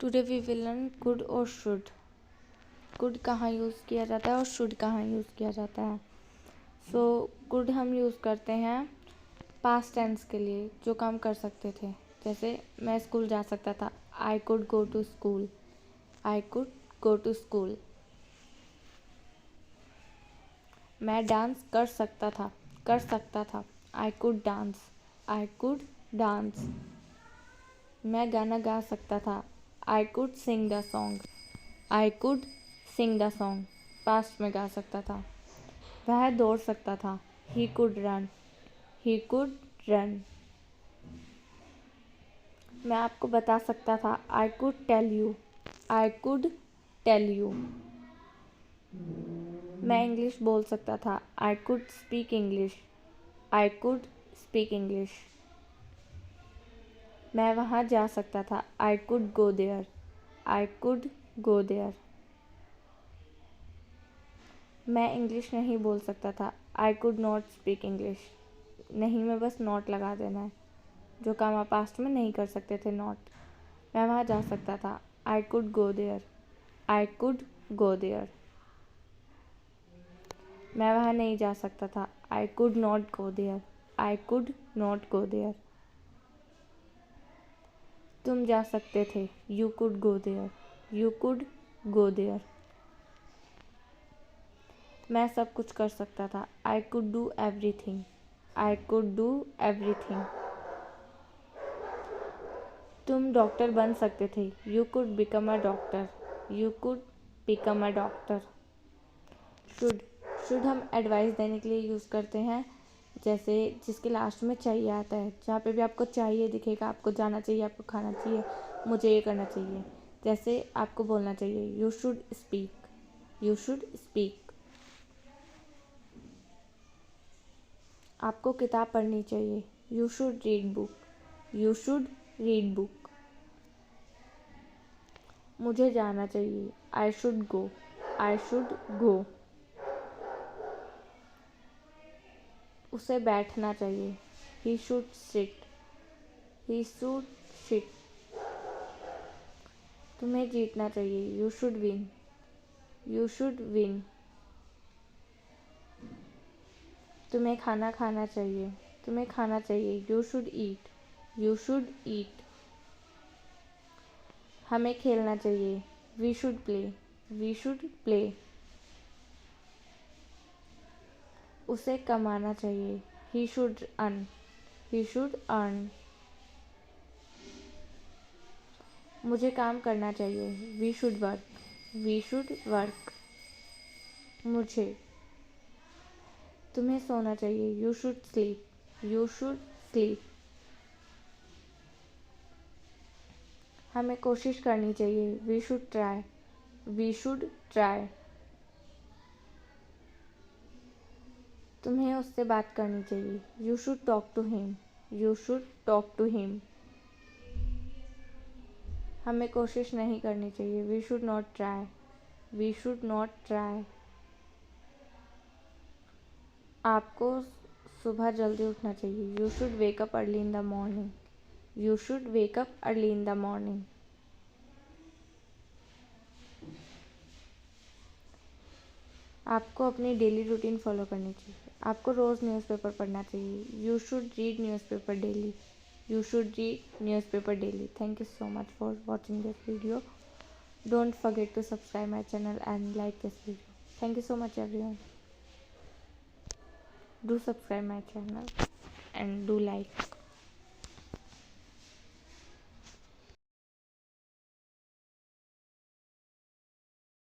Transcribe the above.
Today we will learn could और should. Could कहाँ use किया जाता है और शुड कहाँ यूज़ किया जाता है। सो कुड हम यूज़ करते हैं पास्ट टेंस के लिए, जो काम कर सकते थे। जैसे मैं स्कूल जा सकता था, I could go to school. I could go to school. मैं डांस कर सकता था। I could dance. I could dance. मैं गाना गा सकता था। I could sing the song. I could sing the song. Past में गा सकता था। वह दौड़ सकता था। He could run. He could run. मैं आपको बता सकता था। I could tell you. I could tell you. मैं इंग्लिश बोल सकता था। I could speak English. I could speak English. मैं वहाँ जा सकता था। I could go there. I could go there. मैं इंग्लिश नहीं बोल सकता था। I could not speak English. नहीं में बस नॉट लगा देना है, जो काम आप पास्ट में नहीं कर सकते थे, नॉट। मैं वहाँ जा सकता था। I could go there. I could go there. मैं वहाँ नहीं जा सकता था। I could not go there. I could not go there. तुम जा सकते थे। You could go there. You could go there. मैं सब कुछ कर सकता था। I could do everything. I could do everything. तुम डॉक्टर बन सकते थे। You could become a doctor. You could become a doctor. Should. Should हम एडवाइस देने के लिए यूज़ करते हैं, जैसे जिसके लास्ट में चाहिए आता है। जहाँ पे भी आपको चाहिए दिखेगा, आपको जाना चाहिए, आपको खाना चाहिए, मुझे ये करना चाहिए, जैसे आपको बोलना चाहिए you should speak. You should speak. आपको किताब पढ़नी चाहिए। You should read book. You should read book. मुझे जाना चाहिए। I should go. I should go. उसे बैठना चाहिए। He should sit. He should sit. तुम्हें जीतना चाहिए। You should win. You should win. तुम्हें खाना खाना चाहिए। तुम्हें खाना चाहिए। You should eat. You should eat. हमें खेलना चाहिए। We should play. We should play. उसे कमाना चाहिए। He should earn. He should earn. मुझे काम करना चाहिए। We should work. We should work. मुझे। तुम्हें सोना चाहिए। You should sleep. You should sleep. हमें कोशिश करनी चाहिए। We should try. We should try. तुम्हें उससे बात करनी चाहिए। You should talk to him. You should talk to him. हमें कोशिश नहीं करनी चाहिए। We should not try. We should not try. आपको सुबह जल्दी उठना चाहिए। You should wake up early in the morning. You should wake up early in the morning. आपको अपनी डेली रूटीन फॉलो करनी चाहिए। आपको रोज़ न्यूज़पेपर पढ़ना चाहिए। You should read newspaper daily. You should read newspaper daily. Thank you so much for watching this video. Don't forget to subscribe my channel and like this video. Thank you so much everyone. Do subscribe my channel and do like.